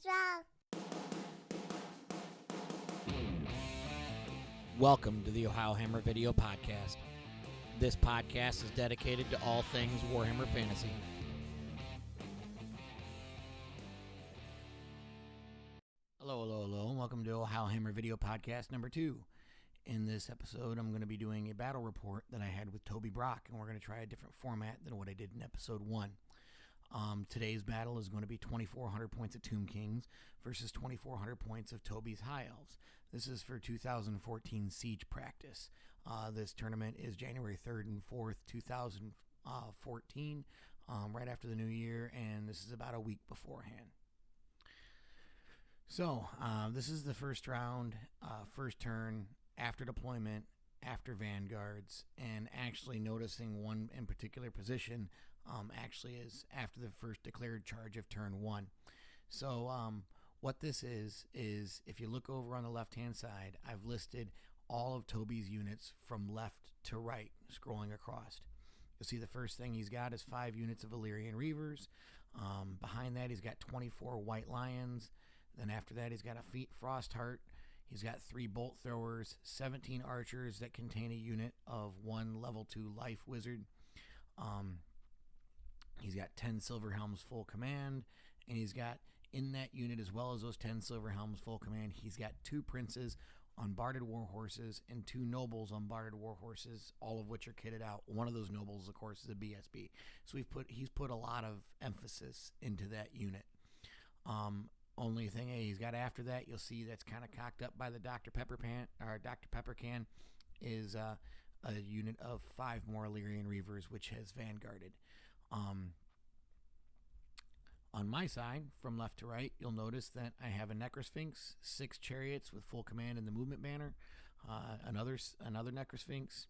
What's wrong? Welcome to the Ohiohammer Video Podcast. This podcast is dedicated to all things Warhammer Fantasy. Hello, and welcome to Ohiohammer Video Podcast number 2. In this episode, I'm going to be doing a battle report that I had with Toby Brock, and we're going to try a different format than what I did in episode 1. Today's battle is going to be 2,400 points of Tomb Kings versus 2,400 points of Toby's High Elves. This is for 2014 Siege practice. This tournament is January 3rd and 4th, 2014, right after the new year, and this is about a week beforehand. So, this is the first round, first turn, after deployment, after vanguards, and actually noticing one in particular position actually is after the first declared charge of turn 1. So what this is if you look over on the left-hand side, I've listed all of Toby's units from left to right, scrolling across. You'll see the first thing he's got is 5 units of Illyrian Reavers. Behind that, he's got 24 White Lions. Then after that, he's got a Frostheart. He's got 3 bolt throwers, 17 archers that contain a unit of 1 level 2 life wizard. He's got 10 silver helms full command, and he's got in that unit, as well as those 10 silver helms full command, he's got 2 princes on barded war horses and 2 nobles on barded war horses, all of which are kitted out. One of those nobles, of course, is a BSB. So he's put a lot of emphasis into that unit. Only thing he's got after that, you'll see that's kind of cocked up by the Dr. Pepper can, is a unit of 5 more Illyrian Reavers, which has vanguarded. On my side, from left to right, you'll notice that I have a Necrosphinx, 6 chariots with full command in the movement banner, another Necrosphinx.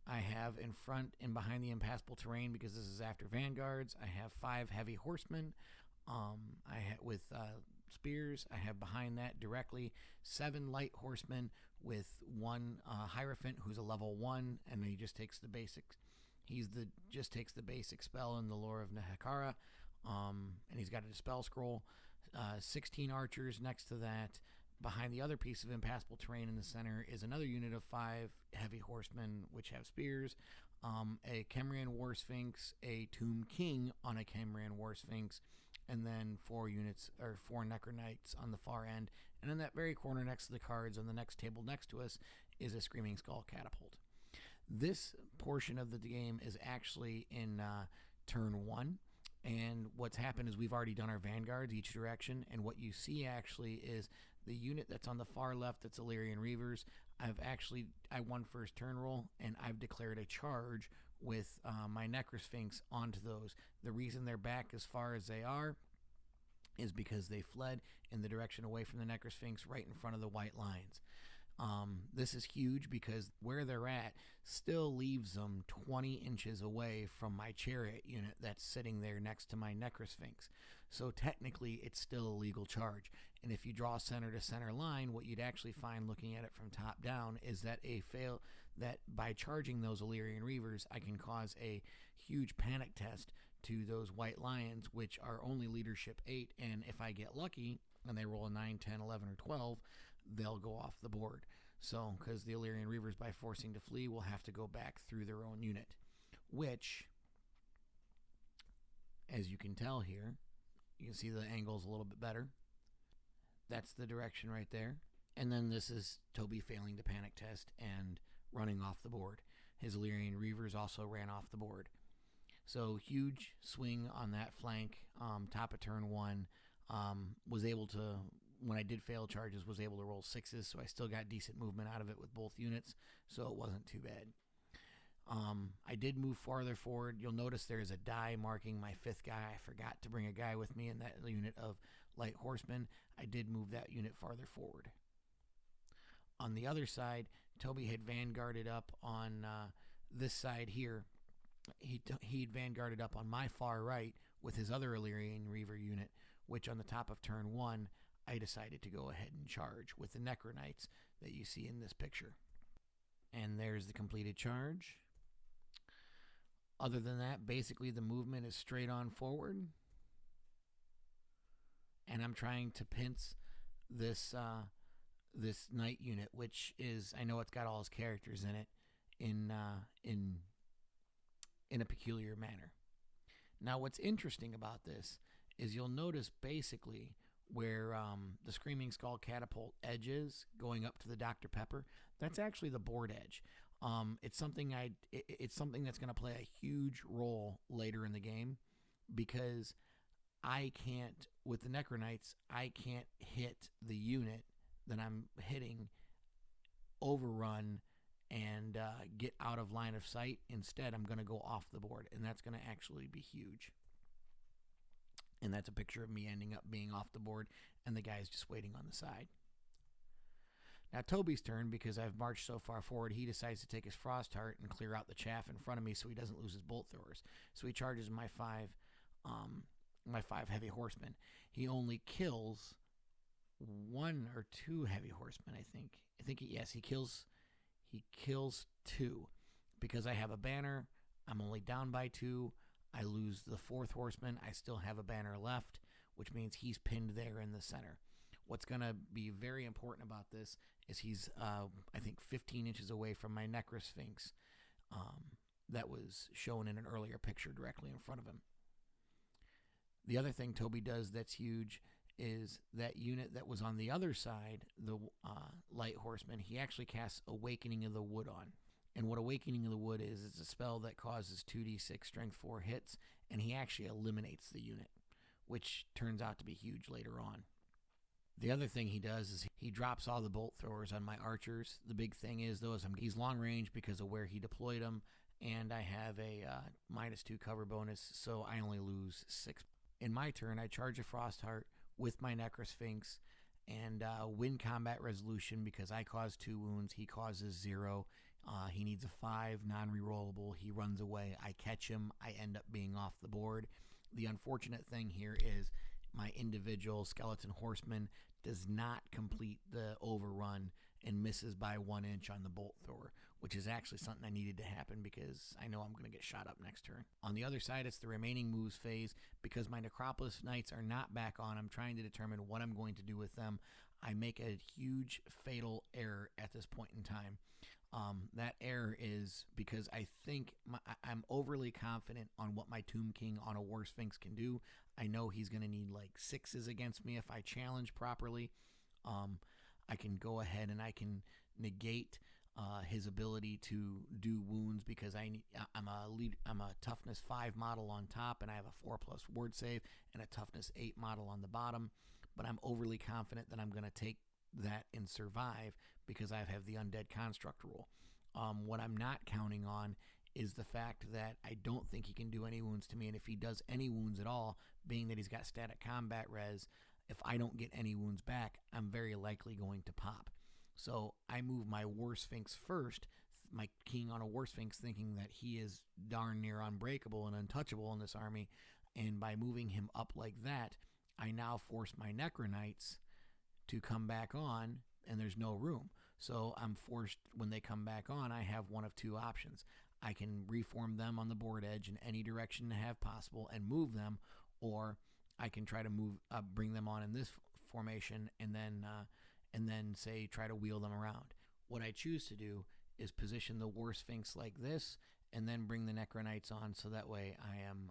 I have in front and behind the impassable terrain, because this is after vanguards, I have 5 heavy horsemen. With spears. I have behind that directly 7 light horsemen with 1 Hierophant who's a level 1, and he just takes the basics. Just takes the basic spell in the lore of Nehekara, and he's got a dispel scroll. 16 archers next to that. Behind the other piece of impassable terrain in the center is another unit of 5 heavy horsemen which have spears, a Kemrian War Sphinx, a Tomb King on a Kemrian War Sphinx, and then 4 Necro Knights on the far end. And in that very corner next to the cards on the next table next to us is a Screaming Skull Catapult. This portion of the game is actually in turn 1. And what's happened is we've already done our vanguards each direction, and what you see actually is the unit that's on the far left, that's Illyrian Reavers. I won first turn roll, and I've declared a charge with my Necrosphinx onto those. The reason they're back as far as they are is because they fled in the direction away from the Necrosphinx right in front of the White Lions. This is huge because where they're at still leaves them 20 inches away from my chariot unit that's sitting there next to my Necrosphinx. So technically it's still a legal charge. And if you draw center to center line, what you'd actually find looking at it from top down is that that by charging those Illyrian Reavers, I can cause a huge panic test to those White Lions, which are only leadership 8. And if I get lucky and they roll a 9, 10, 11, or 12, they'll go off the board. So, because the Illyrian Reavers, by forcing to flee, will have to go back through their own unit, which, as you can tell here, you can see the angle's a little bit better. That's the direction right there. And then this is Toby failing the panic test and running off the board. His Illyrian Reavers also ran off the board. So, huge swing on that flank, top of turn 1. Was able to, when I did fail charges, was able to roll 6s, so I still got decent movement out of it with both units, so it wasn't too bad. I did move farther forward. You'll notice there's a die marking my 5th guy. I forgot to bring a guy with me in that unit of light horsemen. I did move that unit farther forward. On the other side, Toby had vanguarded up on this side here. He'd vanguarded up on my far right with his other Illyrian Reaver unit, which on the top of turn 1, I decided to go ahead and charge with the Necro Knights that you see in this picture. And there's the completed charge. Other than that, basically the movement is straight on forward. and I'm trying to pinch this this knight unit, which is, I know it's got all his characters in it, in in a peculiar manner. Now, what's interesting about this is you'll notice basically where the Screaming Skull catapult edge is going up to the Dr. Pepper. That's actually the board edge. It's something it's something that's going to play a huge role later in the game, because I can't, with the Necronites, I can't hit the unit that I'm hitting, overrun, and get out of line of sight. Instead, I'm going to go off the board, and that's going to actually be huge. And that's a picture of me ending up being off the board, and the guy's just waiting on the side. Now, Toby's turn, because I've marched so far forward, he decides to take his Frost Heart and clear out the chaff in front of me so he doesn't lose his bolt throwers. So he charges my five heavy horsemen. He only kills one or two heavy horsemen, I think. He kills two, because I have a banner. I'm only down by two. I lose the fourth horseman. I still have a banner left, which means he's pinned there in the center. What's going to be very important about this is he's, I think, 15 inches away from my Necrosphinx that was shown in an earlier picture directly in front of him. The other thing Toby does that's huge is that unit that was on the other side, the light horseman, he actually casts Awakening of the Wood on. And what Awakening of the Wood is, it's a spell that causes 2d6 strength 4 hits, and he actually eliminates the unit, which turns out to be huge later on. The other thing he does is he drops all the bolt throwers on my archers. The big thing is, though, is he's long range because of where he deployed them, and I have a -2 cover bonus, so I only lose 6. In my turn, I charge a Frostheart with my Necrosphinx and win combat resolution because I cause 2 wounds. He causes 0. He needs a 5, non-rerollable. He runs away. I catch him. I end up being off the board. The unfortunate thing here is my individual skeleton horseman does not complete the overrun and misses by 1 inch on the bolt thrower, which is actually something I needed to happen because I know I'm going to get shot up next turn. On the other side, it's the remaining moves phase. Because my Necropolis Knights are not back on, I'm trying to determine what I'm going to do with them. I make a huge fatal error at this point in time. That error is because I think I'm overly confident on what my Tomb King on a War Sphinx can do. I know he's going to need like 6s against me if I challenge properly. I can go ahead and I can negate his ability to do wounds because I'm a toughness 5 model on top, and I have a 4+ ward save and a toughness 8 model on the bottom. But I'm overly confident that I'm going to take that and survive because I have the Undead Construct rule. What I'm not counting on is the fact that I don't think he can do any wounds to me, and if he does any wounds at all, being that he's got static combat res, if I don't get any wounds back, I'm very likely going to pop. So I move my War Sphinx first, my king on a War Sphinx, thinking that he is darn near unbreakable and untouchable in this army, and by moving him up like that, I now force my Necronites to come back on, and there's no room. So I'm forced, when they come back on, I have one of 2 options. I can reform them on the board edge in any direction I have possible and move them, or I can try to bring them on in this formation and then say try to wheel them around. What I choose to do is position the War Sphinx like this and then bring the Necronites on, so that way I am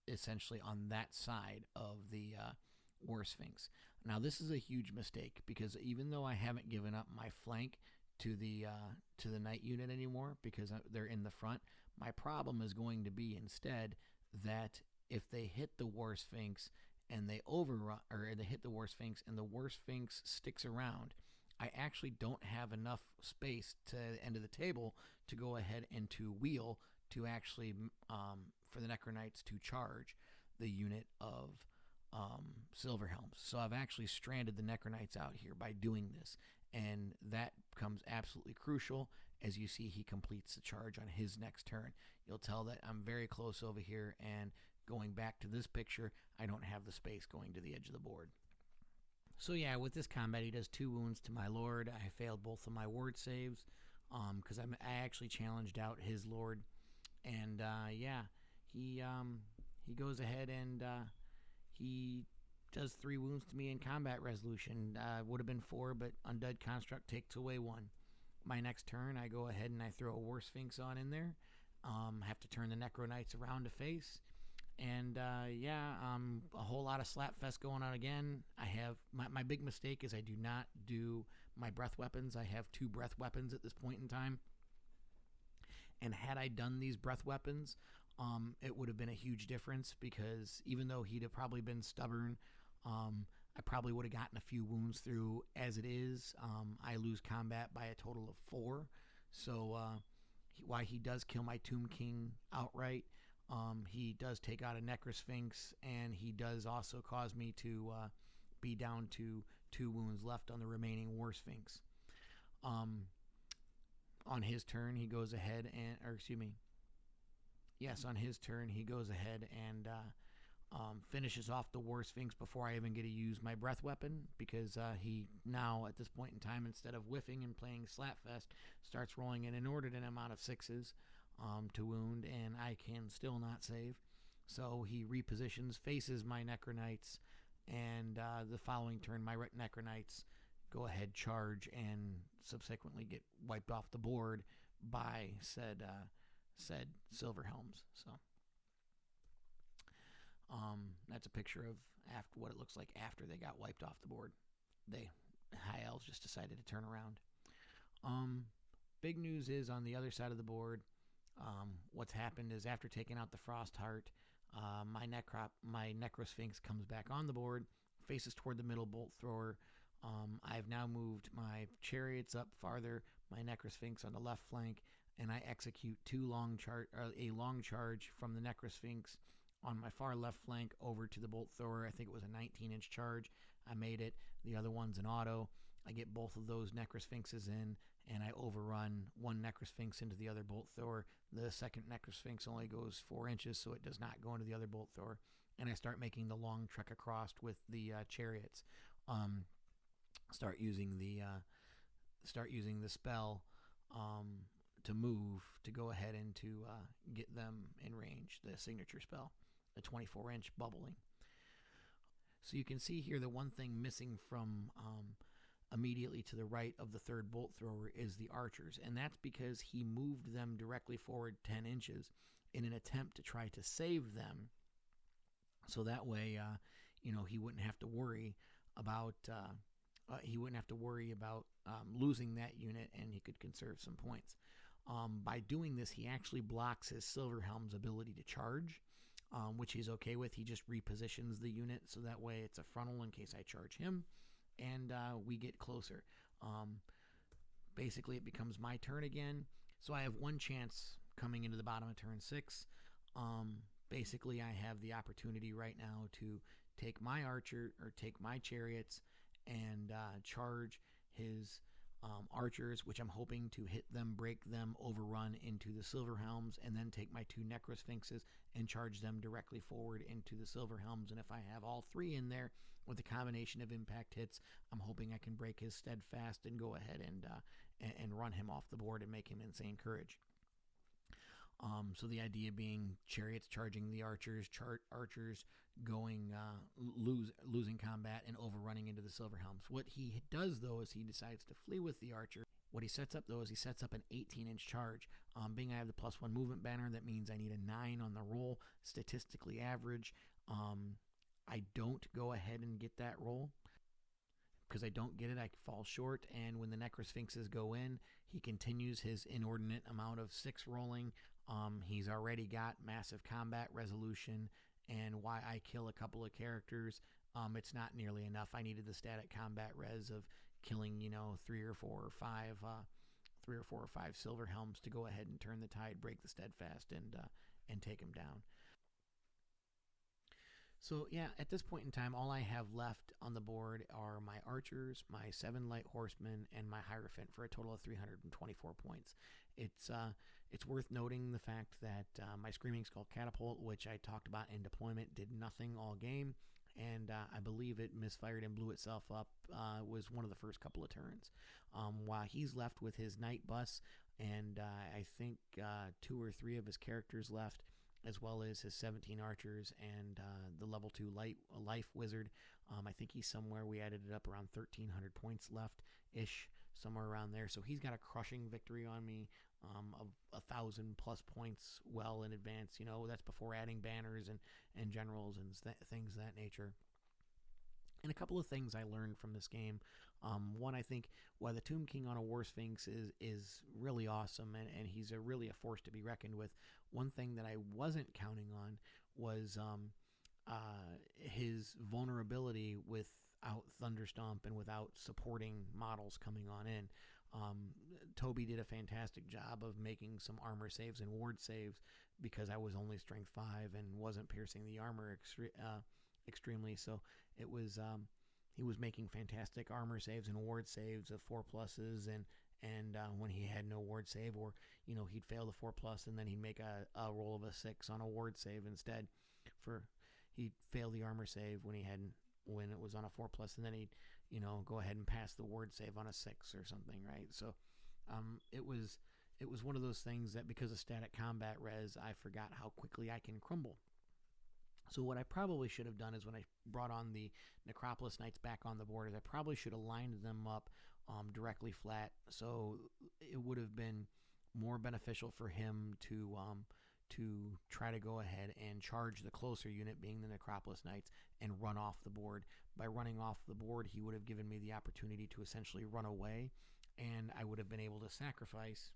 essentially on that side of the War Sphinx. Now this is a huge mistake because even though I haven't given up my flank to the Knight unit anymore because they're in the front, my problem is going to be instead that if they hit the War Sphinx and they overrun, or they hit the War Sphinx and the War Sphinx sticks around, I actually don't have enough space to the end of the table to go ahead and to wheel to actually for the Necronites to charge the unit of Silverhelms. So I've actually stranded the Necronites out here by doing this, and that becomes absolutely crucial. As you see, he completes the charge on his next turn. You'll tell that I'm very close over here, and going back to this picture, I don't have the space going to the edge of the board. So yeah, with this combat, he does 2 wounds to my Lord. I failed both of my ward saves because I actually challenged out his Lord, and yeah, he goes ahead and he does 3 wounds to me in combat resolution. Would have been 4, but Undead Construct takes away 1. My next turn, I go ahead and I throw a War Sphinx on in there. Have to turn the Necro Knights around to face. And a whole lot of Slapfest going on again. I have my big mistake is I do not do my breath weapons. I have 2 breath weapons at this point in time. And had I done these breath weapons, it would have been a huge difference, because even though he'd have probably been stubborn, I probably would have gotten a few wounds through. As it is, I lose combat by a total of 4. So while he does kill my Tomb King outright, he does take out a Necrosphinx, and he does also cause me to be down to 2 wounds left on the remaining War Sphinx. On his turn, he goes ahead on his turn, he goes ahead and finishes off the War Sphinx before I even get to use my breath weapon, because he now, at this point in time, instead of whiffing and playing Slapfest, starts rolling an inordinate amount of 6s to wound, and I can still not save. So he repositions, faces my Necro Knights, and the following turn, my Necro Knights go ahead, charge, and subsequently get wiped off the board by said Silver Helms. So that's a picture of what it looks like after they got wiped off the board. High Elves just decided to turn around. Big news is on the other side of the board. What's happened is, after taking out the Frostheart, my Necrosphinx comes back on the board, faces toward the middle bolt thrower. I've now moved my chariots up farther, my Necrosphinx on the left flank, and I execute a long charge from the Necrosphinx on my far left flank over to the bolt thrower. I think it was a 19-inch charge. I made it. The other one's an auto. I get both of those Necrosphinxes in, and I overrun one Necrosphinx into the other bolt thrower. The second Necrosphinx only goes 4 inches, so it does not go into the other bolt thrower. And I start making the long trek across with the chariots. Start using the spell to move, to go ahead and to get them in range. The signature spell, the 24-inch bubbling. So you can see here the one thing missing from immediately to the right of the third bolt thrower is the archers, and that's because he moved them directly forward 10 inches in an attempt to try to save them, so that way he wouldn't have to worry about losing that unit, and he could conserve some points. By doing this, he actually blocks his Silverhelm's ability to charge, which he's okay with. He just repositions the unit, so that way it's a frontal in case I charge him, and we get closer. Basically, it becomes my turn again, so I have one chance coming into the bottom of turn 6. Basically, I have the opportunity right now to take my chariots and charge his archers, which I'm hoping to hit them, break them, overrun into the Silverhelms, and then take my 2 Necrosphinxes and charge them directly forward into the Silverhelms. And if I have all 3 in there with a combination of impact hits, I'm hoping I can break his Steadfast and go ahead and run him off the board and make him Insane Courage. So the idea being chariots charging the archers, archers going losing combat and overrunning into the Silverhelms. What he does, though, is he decides to flee with the archer. What he sets up, though, is he sets up an 18-inch charge. Being I have the +1 movement banner, that means I need a 9 on the roll, statistically average. I don't go ahead and get that roll. Because I don't get it, I fall short, and when the Necrosphinxes go in, he continues his inordinate amount of 6 rolling. He's already got massive combat resolution, and why I kill a couple of characters, it's not nearly enough. I needed the static combat res of killing, 3 or 4 or 5 Silverhelms to go ahead and turn the tide, break the Steadfast, and take him down. So yeah, at this point in time, all I have left on the board are my archers, my 7 light horsemen, and my Hierophant for a total of 324 points. It's worth noting the fact that my Screaming Skull Catapult, which I talked about in deployment, did nothing all game, and I believe it misfired and blew itself up. Was one of the first couple of turns. While he's left with his Knight Bus, and I think 2 or 3 of his characters left, as well as his 17 archers and the level 2 life wizard. I think he's somewhere, we added it up around 1,300 points left-ish, somewhere around there. So he's got a crushing victory on me of 1,000+ points well in advance. That's before adding banners and generals and things of that nature. And a couple of things I learned from this game. One, I think why the Tomb King on a War Sphinx is really awesome, and he's really a force to be reckoned with. One thing that I wasn't counting on was his vulnerability without Thunderstomp and without supporting models coming on in. Toby did a fantastic job of making some armor saves and ward saves because I was only strength 5 and wasn't piercing the armor extremely. So it was he was making fantastic armor saves and ward saves of 4+, and when he had no ward save, or he'd fail the 4+ and then he'd make a roll of a 6 on a ward save instead. He'd fail the armor save when it was on a 4+, and then he'd go ahead and pass the ward save on a 6 or something, right? So it was one of those things that because of static combat res, I forgot how quickly I can crumble. So what I probably should have done is when I brought on the Necropolis Knights back on the board, is I probably should have lined them up directly flat, so it would have been more beneficial for him to try to go ahead and charge the closer unit, being the Necropolis Knights, and run off the board. By running off the board, he would have given me the opportunity to essentially run away, and I would have been able to sacrifice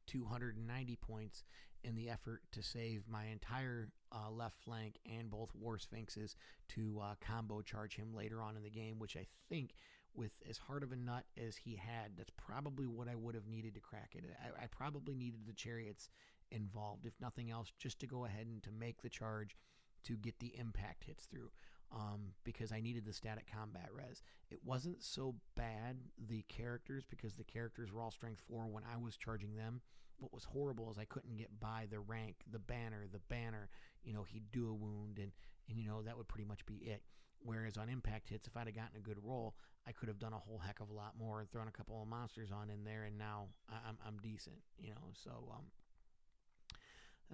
290 points in the effort to save my entire left flank and both War Sphinxes to combo charge him later on in the game, which I think, with as hard of a nut as he had, that's probably what I would have needed to crack it. I probably needed the chariots involved, if nothing else, just to go ahead and to make the charge to get the impact hits through, because I needed the static combat res. It wasn't so bad, the characters, because the characters were all strength 4 when I was charging them. What was horrible is I couldn't get by the rank, the banner, he'd do a wound, and that would pretty much be it. Whereas on impact hits, if I'd have gotten a good roll, I could have done a whole heck of a lot more and thrown a couple of monsters on in there, and now I'm decent, so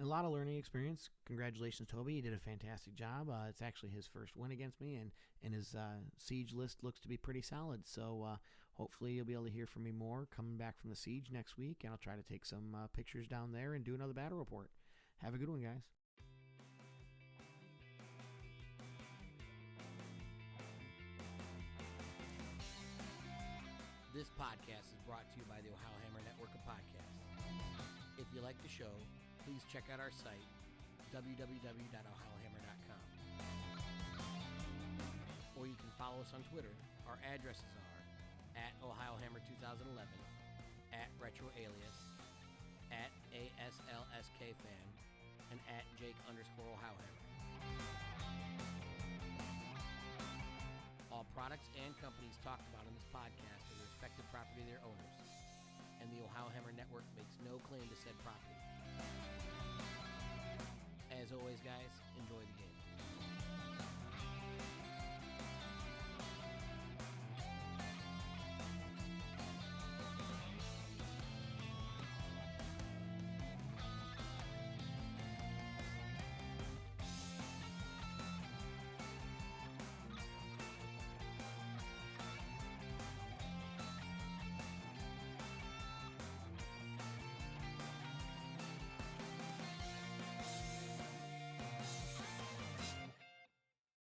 a lot of learning experience. Congratulations, Toby. He did a fantastic job. It's actually his first win against me, and his siege list looks to be pretty solid. So hopefully you'll be able to hear from me more coming back from the siege next week, and I'll try to take some pictures down there and do another battle report. Have a good one, guys. This podcast is brought to you by the Ohiohammer Network of Podcasts. If you like the show, please check out our site, www.ohiohammer.com. Or you can follow us on Twitter. Our addresses are @OhioHammer2011, @RetroAlias, @ASLSKFan, and @Jake_Ohiohammer. All products and companies talked about in this podcast are the respective property of their owners, and the Ohiohammer Network makes no claim to said property. As always, guys, enjoy the game.